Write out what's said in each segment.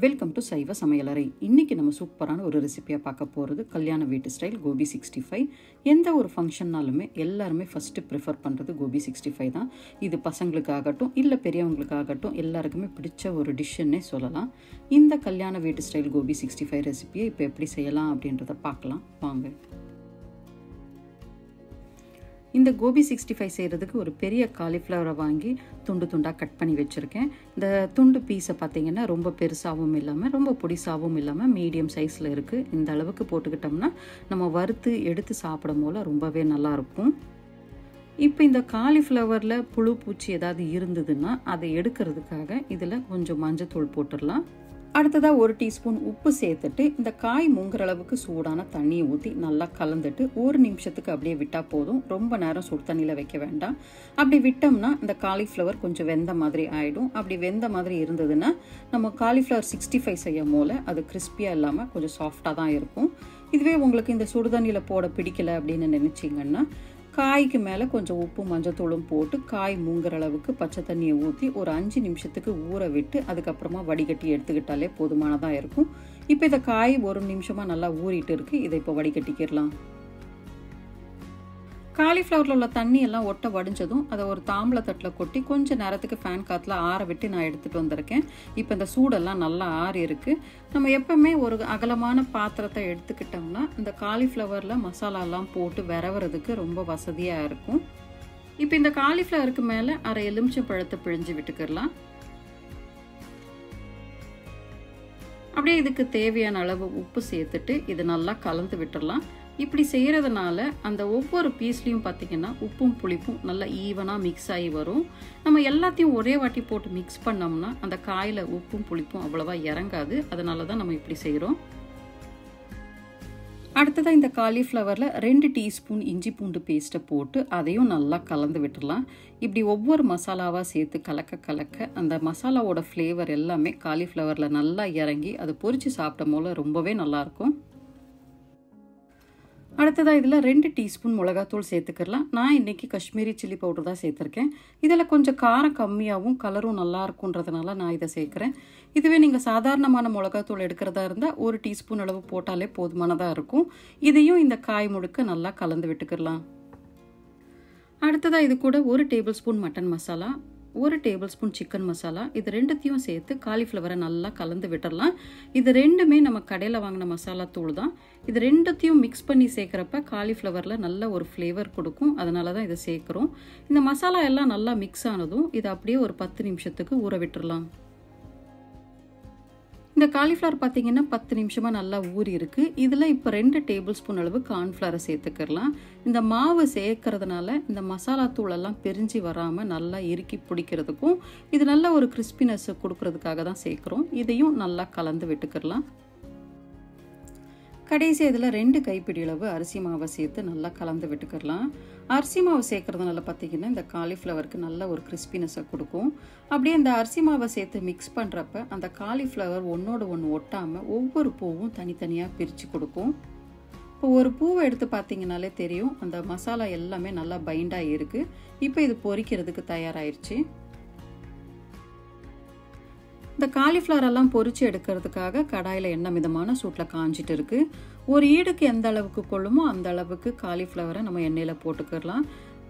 Welcome to சைவ சமையலறை. இன்றைக்கி நம்ம சூப்பரான ஒரு ரெசிபியாக பார்க்க போகிறது கல்யாண வீட்டு ஸ்டைல் கோபி 65. எந்த ஒரு ஃபங்க்ஷன்னாலுமே எல்லாருமே ஃபஸ்ட்டு ப்ரிஃபர் பண்ணுறது கோபி 65 தான். இது பசங்களுக்காகட்டும் இல்லை பெரியவங்களுக்காகட்டும் எல்லாருக்குமே பிடிச்ச ஒரு டிஷ்ஷுன்னே சொல்லலாம். இந்த கல்யாண வீட்டு ஸ்டைல் கோபி 65 ரெசிபியை இப்போ எப்படி செய்யலாம் அப்படின்றத பார்க்கலாம் வாங்க. இந்த கோபி 65 செய்கிறதுக்கு ஒரு பெரிய காலிஃப்ளவரை வாங்கி துண்டு துண்டாக கட் பண்ணி வச்சுருக்கேன். இந்த துண்டு பீஸை பார்த்திங்கன்னா ரொம்ப பெருசாகவும் இல்லாமல் ரொம்ப பொடிசாகவும் இல்லாமல் மீடியம் சைஸில் இருக்குது. இந்த அளவுக்கு போட்டுக்கிட்டோம்னா நம்ம வறுத்து எடுத்து சாப்பிடும் போல் ரொம்பவே நல்லாயிருக்கும். இப்போ இந்த காலிஃப்ளவரில் புழு பூச்சி ஏதாவது இருந்ததுன்னா அதை எடுக்கிறதுக்காக இதில் கொஞ்சம் மஞ்சத்தூள் போட்டுடலாம். அடுத்ததாக 1 டீஸ்பூன் உப்பு சேர்த்துட்டு இந்த காய் முங்குற அளவுக்கு சூடான தண்ணியை ஊற்றி நல்லா கலந்துட்டு 1 நிமிஷத்துக்கு அப்படியே விட்டால் போதும். ரொம்ப நேரம் சுடு தண்ணியில் வைக்க வேண்டாம். அப்படி விட்டோம்னா இந்த காலிஃப்ளவர் கொஞ்சம் வெந்த மாதிரி ஆகிடும். அப்படி வெந்த மாதிரி இருந்ததுன்னா நம்ம காலிஃப்ளவர் 65 செய்யும் போல அது கிறிஸ்பியாக இல்லாமல் கொஞ்சம் சாஃப்டாக தான் இருக்கும். இதுவே உங்களுக்கு இந்த சுடு தண்ணியில் போட பிடிக்கல அப்படின்னு நினச்சிங்கன்னா காய்க்கு மேலே கொஞ்சம் உப்பு மஞ்சத்தூளும் போட்டு காய் மூங்குற அளவுக்கு பச்சை தண்ணியை ஊற்றி ஒரு 5 நிமிஷத்துக்கு ஊற விட்டு அதுக்கப்புறமா வடிகட்டி எடுத்துக்கிட்டாலே போதுமானதாக இருக்கும். இப்போ இந்த காய் 1 நிமிஷமாக நல்லா ஊறிட்டு இருக்குது. இதை இப்போ வடிகட்டிக்கிடலாம். காலிஃப்ளவரில் உள்ள தண்ணி எல்லாம் ஒட்ட வடிஞ்சதும் அதை ஒரு தாம்பளை தட்டில் கொட்டி கொஞ்சம் நேரத்துக்கு ஃபேன் காற்றுல ஆற விட்டு நான் எடுத்துகிட்டு வந்திருக்கேன். இப்போ இந்த சூடெல்லாம் நல்லா ஆறி இருக்குது. நம்ம எப்பவுமே ஒரு அகலமான பாத்திரத்தை எடுத்துக்கிட்டோம்னா இந்த காலிஃப்ளவரில் மசாலாலாம் போட்டு விரவுறதுக்கு ரொம்ப வசதியாக இருக்கும். இப்போ இந்த காலிஃப்ளவருக்கு மேலே அரை எலுமிச்சை பழத்தை பிழிஞ்சு விட்டுக்கிடலாம். அப்படியே இதுக்கு தேவையான அளவு உப்பு சேர்த்துட்டு இது நல்லா கலந்து விட்டுடலாம். இப்படி செய்கிறதுனால அந்த ஒவ்வொரு பீஸ்லையும் பார்த்திங்கன்னா உப்பும் புளிப்பும் நல்லா ஈவனாக மிக்ஸ் ஆகி வரும். நம்ம எல்லாத்தையும் ஒரே வாட்டி போட்டு மிக்ஸ் பண்ணோம்னா அந்த காயில் உப்பும் புளிப்பும் அவ்வளோவா இறங்காது. அதனால தான் நம்ம இப்படி செய்கிறோம். அடுத்ததாக இந்த காலிஃப்ளவரில் 2 டீஸ்பூன் இஞ்சி பூண்டு பேஸ்ட்டை போட்டு அதையும் நல்லா கலந்து விட்டுடலாம். இப்படி ஒவ்வொரு மசாலாவாக சேர்த்து கலக்க கலக்க அந்த மசாலாவோட ஃப்ளேவர் எல்லாமே காலிஃப்ளவரில் நல்லா இறங்கி அது பொரித்து சாப்பிடும் போல ரொம்பவே நல்லாயிருக்கும். அடுத்ததாக இதில் 2 டீஸ்பூன் மிளகாத்தூள் சேர்த்துக்கலாம். நான் இன்றைக்கி காஷ்மீரி சில்லி பவுடர் தான் சேர்த்துருக்கேன். இதில் கொஞ்சம் காரம் கம்மியாகவும் கலரும் நல்லா இருக்குன்றதுனால நான் இதை சேர்க்குறேன். இதுவே நீங்கள் சாதாரணமான மிளகாத்தூள் எடுக்கிறதா இருந்தால் 1 டீஸ்பூன் அளவு போட்டாலே போதுமானதாக இருக்கும். இதையும் இந்த காய் முழுக்க நல்லா கலந்து விட்டுக்கலாம். அடுத்ததாக இது கூட 1 table spoon mutton masala, 1 table spoon chicken masala, இது ரெண்டுத்தையும் சேர்த்து காலிஃப்ளவரை நல்லா கலந்து விட்டுடலாம். இது ரெண்டுமே நம்ம கடையில் வாங்கின மசாலா தூள் தான். இது ரெண்டுத்தையும் மிக்ஸ் பண்ணி சேர்க்குறப்ப காலிஃப்ளவரில் நல்ல ஒரு ஃப்ளேவர் கொடுக்கும். அதனால தான் இதை சேர்க்குறோம். இந்த மசாலா எல்லாம் நல்லா மிக்ஸ் ஆனதும் இதை அப்படியே ஒரு 10 நிமிஷத்துக்கு ஊற விட்டுடலாம். இந்த காலிஃப்ளவர் பார்த்திங்கன்னா 10 நிமிஷமாக நல்லா ஊறி இருக்குது. இதில் இப்போ 2 டேபிள் ஸ்பூன் அளவு கார்ன்ஃப்ளவரை சேர்த்துக்கலாம். இந்த மாவு சேர்க்கறதுனால இந்த மசாலா தூளெல்லாம் பிரிஞ்சு வராமல் நல்லா இறுக்கி பிடிக்கிறதுக்கும் இது நல்ல ஒரு கிறிஸ்பினஸ் கொடுக்கறதுக்காக தான் சேர்க்குறோம். இதையும் நல்லா கலந்து விட்டுக்கலாம். கடைசி இதில் 2 கைப்பிடி அளவு அரிசி மாவை சேர்த்து நல்லா கலந்து விட்டுக்கலாம். அரிசி மாவு சேர்க்கறதுனால பார்த்திங்கன்னா இந்த காலிஃப்ளவருக்கு நல்ல ஒரு கிறிஸ்பினஸை கொடுக்கும். அப்படியே இந்த அரிசி மாவை சேர்த்து மிக்ஸ் பண்ணுறப்ப அந்த காலிஃப்ளவர் ஒன்றோட ஒன்று ஒட்டாமல் ஒவ்வொரு பூவும் தனித்தனியாக பிரித்து கொடுக்கும். இப்போ ஒரு பூவை எடுத்து பார்த்திங்கனாலே தெரியும் அந்த மசாலா எல்லாமே நல்லா பைண்டாக இருக்குது. இப்போ இது பொரிக்கிறதுக்கு தயாராகிடுச்சு. இந்த காலிஃப்ளவர் எல்லாம் பொரிச்சு எடுக்கிறதுக்காக கடாயில் எண்ணெய் மிதமான சூட்டில் காஞ்சிட்டு இருக்கு. ஒரு ஈடுக்கு எந்த அளவுக்கு கொள்ளுமோ அந்த அளவுக்கு காலிஃப்ளவரை நம்ம எண்ணெயில் போட்டுக்கிடலாம்.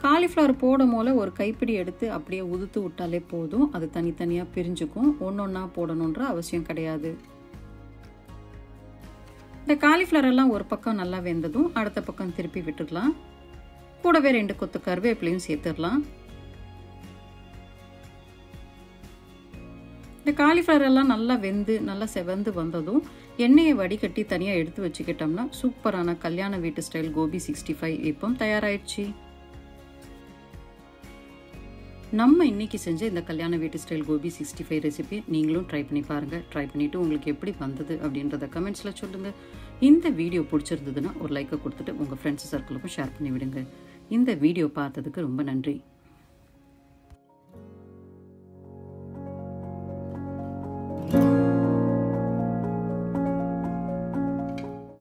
காலிஃப்ளவர் போடும் போல ஒரு கைப்பிடி எடுத்து அப்படியே உதுத்து விட்டாலே போதும். அது தனித்தனியாக பிரிஞ்சுக்கும். ஒன்றொன்னா போடணுன்ற அவசியம் கிடையாது. இந்த காலிஃப்ளவர் எல்லாம் ஒரு பக்கம் நல்லா வெந்ததும் அடுத்த பக்கம் திருப்பி விட்டுடலாம். கூடவே 2 கொத்து கருவேப்பிலையும் சேர்த்துடலாம். இந்த காலிஃப்ளவர் எல்லாம் நல்லா வெந்து நல்லா செவந்து வந்ததும் எண்ணெயை வடிகட்டி தனியாக எடுத்து வச்சுக்கிட்டோம்னா சூப்பரான கல்யாண வீட்டு ஸ்டைல் கோபி 65 இப்போ தயாராகிடுச்சு. நம்ம இன்னைக்கு செஞ்ச இந்த கல்யாண வீட்டு ஸ்டைல் கோபி 65 ரெசிபி நீங்களும் ட்ரை பண்ணி பாருங்கள். ட்ரை பண்ணிவிட்டு உங்களுக்கு எப்படி வந்தது அப்படின்றத கமெண்ட்ஸில் சொல்லுங்கள். இந்த வீடியோ பிடிச்சிருந்ததுன்னா ஒரு லைக்கை கொடுத்துட்டு உங்கள் ஃப்ரெண்ட்ஸ் சர்க்கிளுக்கும் ஷேர் பண்ணி விடுங்க. இந்த வீடியோ பார்த்ததுக்கு ரொம்ப நன்றி.